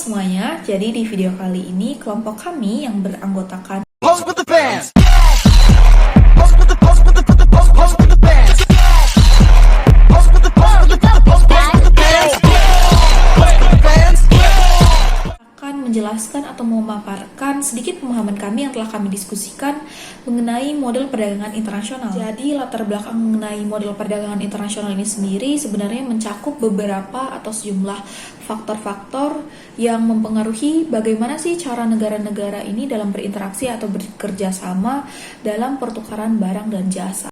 semuanya, jadi di video kali ini kelompok kami yang beranggotakan Pose with the bands. akan menjelaskan atau memaparkan sedikit pemahaman kami yang telah kami diskusikan mengenai model perdagangan internasional. Jadi latar belakang mengenai model perdagangan internasional ini sendiri sebenarnya mencakup beberapa atau sejumlah faktor-faktor yang mempengaruhi bagaimana sih cara negara-negara ini dalam berinteraksi atau bekerja sama dalam pertukaran barang dan jasa.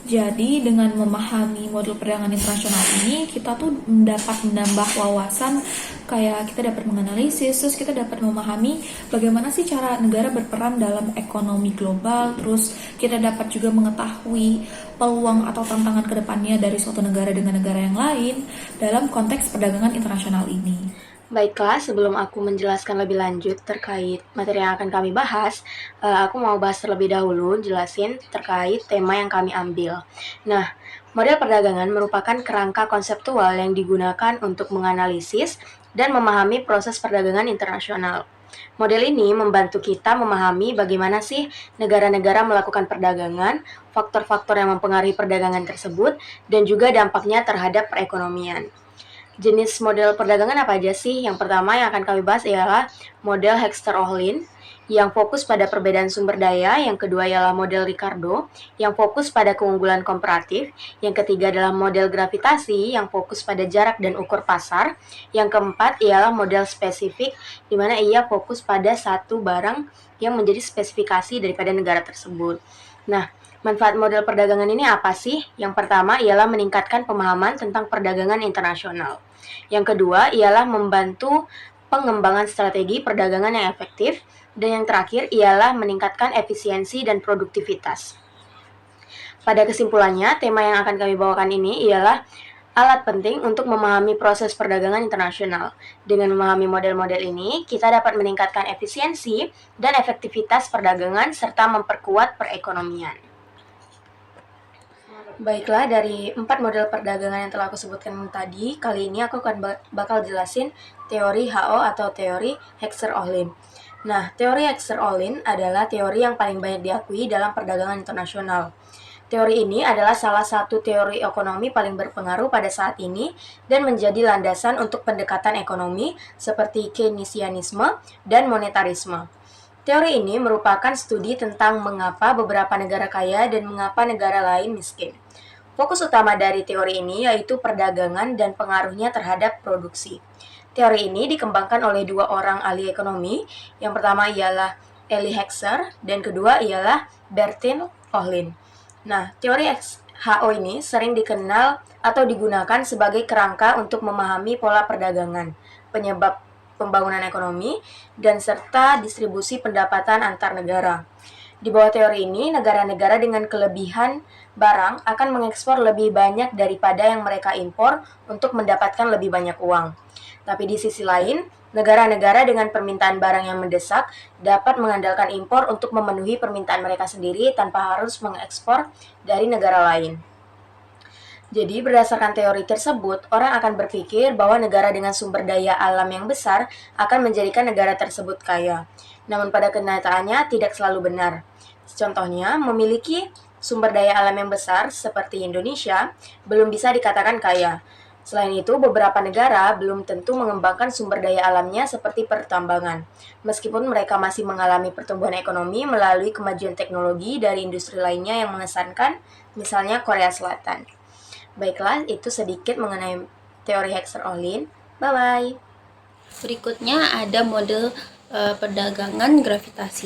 Jadi dengan memahami model perdagangan internasional ini, kita tuh dapat menambah wawasan, kayak kita dapat menganalisis, terus kita dapat memahami bagaimana sih cara negara berperan dalam ekonomi global, terus kita dapat juga mengetahui peluang atau tantangan kedepannya dari suatu negara dengan negara yang lain dalam konteks perdagangan internasional ini. Baiklah, sebelum aku menjelaskan lebih lanjut terkait materi yang akan kami bahas, aku mau bahas terlebih dahulu, jelasin terkait tema yang kami ambil. Nah, model perdagangan merupakan kerangka konseptual yang digunakan untuk menganalisis dan memahami proses perdagangan internasional. Model ini membantu kita memahami bagaimana sih negara-negara melakukan perdagangan, faktor-faktor yang mempengaruhi perdagangan tersebut, dan juga dampaknya terhadap perekonomian. Jenis model perdagangan apa aja sih? Yang pertama yang akan kami bahas ialah model Hexter-Ohlin yang fokus pada perbedaan sumber daya, yang kedua ialah model Ricardo yang fokus pada keunggulan komparatif, yang ketiga adalah model gravitasi yang fokus pada jarak dan ukur pasar, yang keempat ialah model spesifik di mana ia fokus pada satu barang yang menjadi spesifikasi daripada negara tersebut. Nah, manfaat model perdagangan ini apa sih? Yang pertama ialah meningkatkan pemahaman tentang perdagangan internasional. Yang kedua ialah membantu pengembangan strategi perdagangan yang efektif. Dan yang terakhir ialah meningkatkan efisiensi dan produktivitas. Pada kesimpulannya, tema yang akan kami bawakan ini ialah alat penting untuk memahami proses perdagangan internasional. Dengan memahami model-model ini, kita dapat meningkatkan efisiensi dan efektivitas perdagangan serta memperkuat perekonomian. Baiklah, dari 4 model perdagangan yang telah aku sebutkan tadi, kali ini aku akan bakal jelasin teori HO atau teori Hexter-Ohlin. Nah, teori Hexter-Ohlin adalah teori yang paling banyak diakui dalam perdagangan internasional. Teori ini adalah salah satu teori ekonomi paling berpengaruh pada saat ini dan menjadi landasan untuk pendekatan ekonomi seperti Keynesianisme dan monetarisme. Teori ini merupakan studi tentang mengapa beberapa negara kaya dan mengapa negara lain miskin. Fokus utama dari teori ini yaitu perdagangan dan pengaruhnya terhadap produksi. Teori ini dikembangkan oleh dua orang ahli ekonomi. Yang pertama ialah Elie Hexter dan kedua ialah Bertil Ohlin. Nah, teori HO ini sering dikenal atau digunakan sebagai kerangka untuk memahami pola perdagangan, penyebab pembangunan ekonomi, dan serta distribusi pendapatan antar negara. Di bawah teori ini, negara-negara dengan kelebihan barang akan mengekspor lebih banyak daripada yang mereka impor untuk mendapatkan lebih banyak uang. Tapi di sisi lain, negara-negara dengan permintaan barang yang mendesak dapat mengandalkan impor untuk memenuhi permintaan mereka sendiri tanpa harus mengekspor dari negara lain. Jadi, berdasarkan teori tersebut, orang akan berpikir bahwa negara dengan sumber daya alam yang besar akan menjadikan negara tersebut kaya. Namun pada kenyataannya tidak selalu benar. Contohnya, memiliki sumber daya alam yang besar seperti Indonesia belum bisa dikatakan kaya. Selain itu, beberapa negara belum tentu mengembangkan sumber daya alamnya seperti pertambangan, meskipun mereka masih mengalami pertumbuhan ekonomi melalui kemajuan teknologi dari industri lainnya yang mengesankan, misalnya Korea Selatan. Baiklah, itu sedikit mengenai teori Hexter-Ohlin. Bye-bye! Berikutnya ada model perdagangan gravitasi.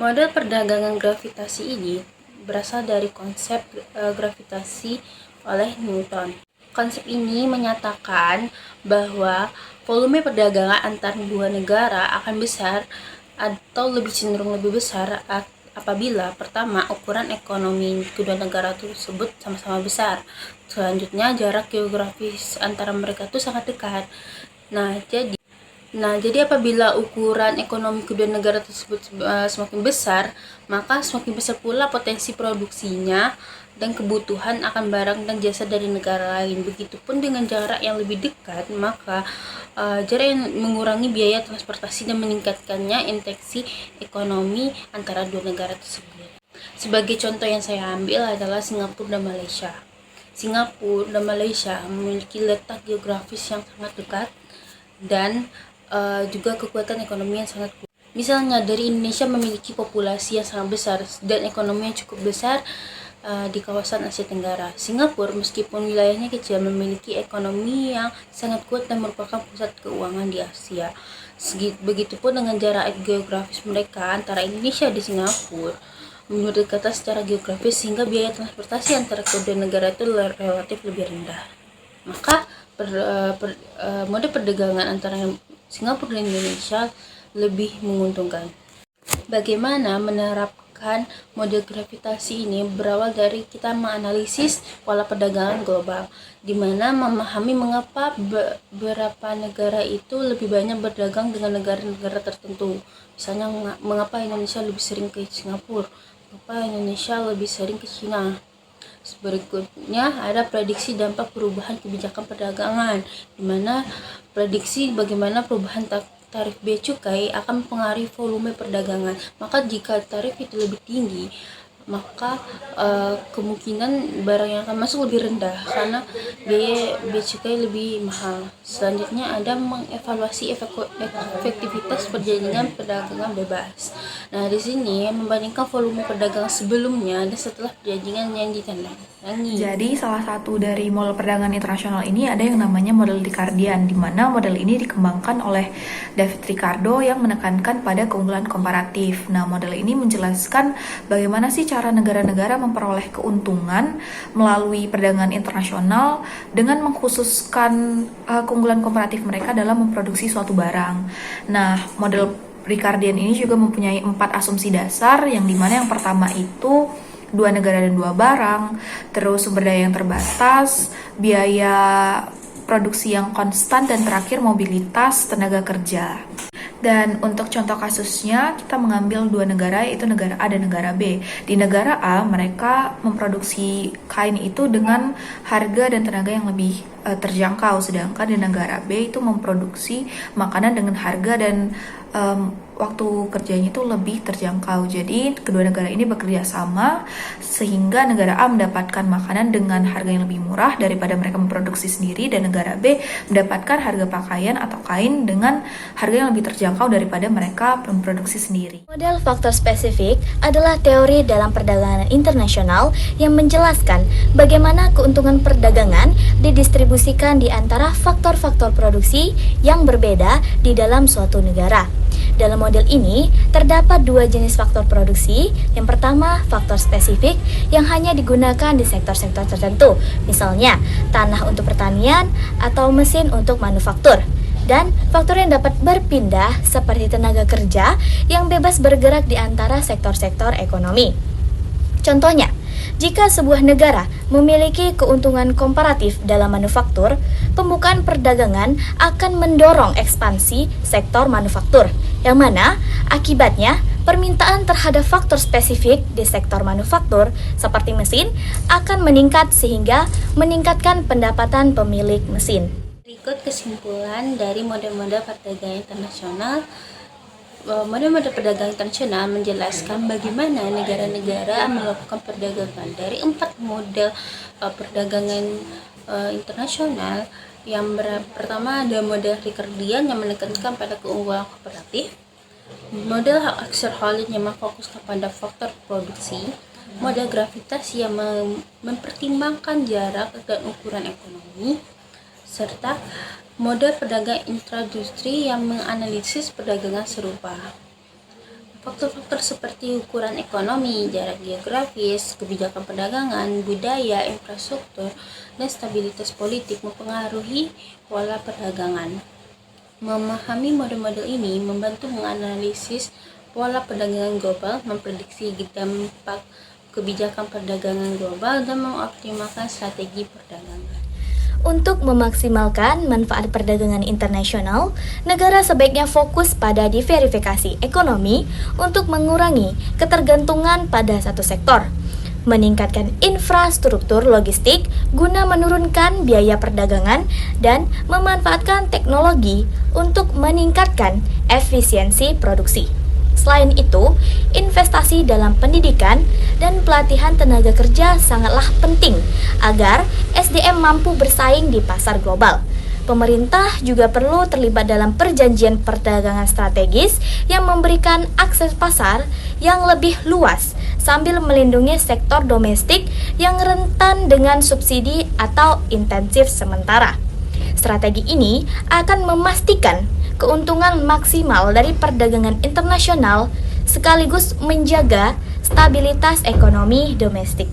Model perdagangan gravitasi ini berasal dari konsep gravitasi oleh Newton. Konsep ini menyatakan bahwa volume perdagangan antar dua negara akan besar atau lebih cenderung lebih besar apabila pertama ukuran ekonomi kedua negara tersebut sama-sama besar. Selanjutnya jarak geografis antara mereka itu sangat dekat. Nah, jadi apabila ukuran ekonomi kedua negara tersebut semakin besar, maka semakin besar pula potensi produksinya dan kebutuhan akan barang dan jasa dari negara lain. Begitupun dengan jarak yang lebih dekat, maka jarak yang mengurangi biaya transportasi dan meningkatkannya interaksi ekonomi antara dua negara tersebut. Sebagai contoh yang saya ambil adalah Singapura dan Malaysia. Singapura dan Malaysia memiliki letak geografis yang sangat dekat dan juga kekuatan ekonomi yang sangat kuat. Misalnya dari Indonesia memiliki populasi yang sangat besar dan ekonomi yang cukup besar di kawasan Asia Tenggara. Singapura meskipun wilayahnya kecil memiliki ekonomi yang sangat kuat dan merupakan pusat keuangan di Asia. Begitupun dengan jarak geografis mereka antara Indonesia dan Singapura berdekatan secara geografis sehingga biaya transportasi antara kedua negara itu relatif lebih rendah. Maka mode perdagangan antara Singapura dan Indonesia lebih menguntungkan. Bagaimana menerapkan model gravitasi ini berawal dari kita menganalisis pola perdagangan global, di mana memahami mengapa beberapa negara itu lebih banyak berdagang dengan negara-negara tertentu. Misalnya mengapa Indonesia lebih sering ke Singapura, mengapa Indonesia lebih sering ke Cina. Berikutnya ada prediksi dampak perubahan kebijakan perdagangan, di mana prediksi bagaimana perubahan tarif bea cukai akan mempengaruhi volume perdagangan. Maka jika tarif itu lebih tinggi, maka kemungkinan barang yang akan masuk lebih rendah karena biaya bea cukai lebih mahal. Selanjutnya ada mengevaluasi efektivitas perjanjian perdagangan bebas. Nah, di sini membandingkan volume perdagangan sebelumnya dan setelah perjanjian yang ditandatangani. Jadi salah satu dari model perdagangan internasional ini ada yang namanya model Ricardian, di mana model ini dikembangkan oleh David Ricardo yang menekankan pada keunggulan komparatif. Nah, model ini menjelaskan bagaimana sih cara negara-negara memperoleh keuntungan melalui perdagangan internasional dengan mengkhususkan keunggulan komparatif mereka dalam memproduksi suatu barang. Nah, model Ricardian ini juga mempunyai 4 asumsi dasar, yang dimana yang pertama itu 2 negara dan 2 barang, terus sumber daya yang terbatas, biaya produksi yang konstan, dan terakhir mobilitas tenaga kerja. Dan untuk contoh kasusnya, kita mengambil 2 negara, yaitu negara A dan negara B. Di negara A, mereka memproduksi kain itu dengan harga dan tenaga yang lebih terjangkau, sedangkan di negara B itu memproduksi makanan dengan harga dan waktu kerjanya itu lebih terjangkau. Jadi kedua negara ini bekerja sama sehingga negara A mendapatkan makanan dengan harga yang lebih murah daripada mereka memproduksi sendiri, dan negara B mendapatkan harga pakaian atau kain dengan harga yang lebih terjangkau daripada mereka memproduksi sendiri. Model faktor spesifik adalah teori dalam perdagangan internasional yang menjelaskan bagaimana keuntungan perdagangan didistribusikan di antara faktor-faktor produksi yang berbeda di dalam suatu negara. Dalam model ini, terdapat 2 jenis faktor produksi. Yang pertama, faktor spesifik yang hanya digunakan di sektor-sektor tertentu, misalnya tanah untuk pertanian atau mesin untuk manufaktur. Dan faktor yang dapat berpindah seperti tenaga kerja yang bebas bergerak di antara sektor-sektor ekonomi. Contohnya, jika sebuah negara memiliki keuntungan komparatif dalam manufaktur, pembukaan perdagangan akan mendorong ekspansi sektor manufaktur, yang mana akibatnya permintaan terhadap faktor spesifik di sektor manufaktur seperti mesin akan meningkat sehingga meningkatkan pendapatan pemilik mesin. Berikut kesimpulan dari model-model perdagangan internasional. Model-model perdagangan internasional menjelaskan bagaimana negara-negara melakukan perdagangan. Dari 4 model perdagangan internasional, yang pertama ada model Ricardian yang menekankan pada keunggulan kooperatif, model Hexer-Holland yang memfokuskan pada faktor produksi, model gravitasi yang mempertimbangkan jarak dan ukuran ekonomi, serta model perdagangan intraindustri yang menganalisis perdagangan serupa. Faktor-faktor seperti ukuran ekonomi, jarak geografis, kebijakan perdagangan, budaya, infrastruktur, dan stabilitas politik mempengaruhi pola perdagangan. Memahami model-model ini membantu menganalisis pola perdagangan global, memprediksi dampak kebijakan perdagangan global, dan mengoptimalkan strategi perdagangan. Untuk memaksimalkan manfaat perdagangan internasional, negara sebaiknya fokus pada diversifikasi ekonomi untuk mengurangi ketergantungan pada satu sektor, meningkatkan infrastruktur logistik guna menurunkan biaya perdagangan, dan memanfaatkan teknologi untuk meningkatkan efisiensi produksi. Selain itu, investasi dalam pendidikan dan pelatihan tenaga kerja sangatlah penting agar SDM mampu bersaing di pasar global. Pemerintah juga perlu terlibat dalam perjanjian perdagangan strategis yang memberikan akses pasar yang lebih luas sambil melindungi sektor domestik yang rentan dengan subsidi atau intensif sementara. Strategi ini akan memastikan keuntungan maksimal dari perdagangan internasional sekaligus menjaga stabilitas ekonomi domestik.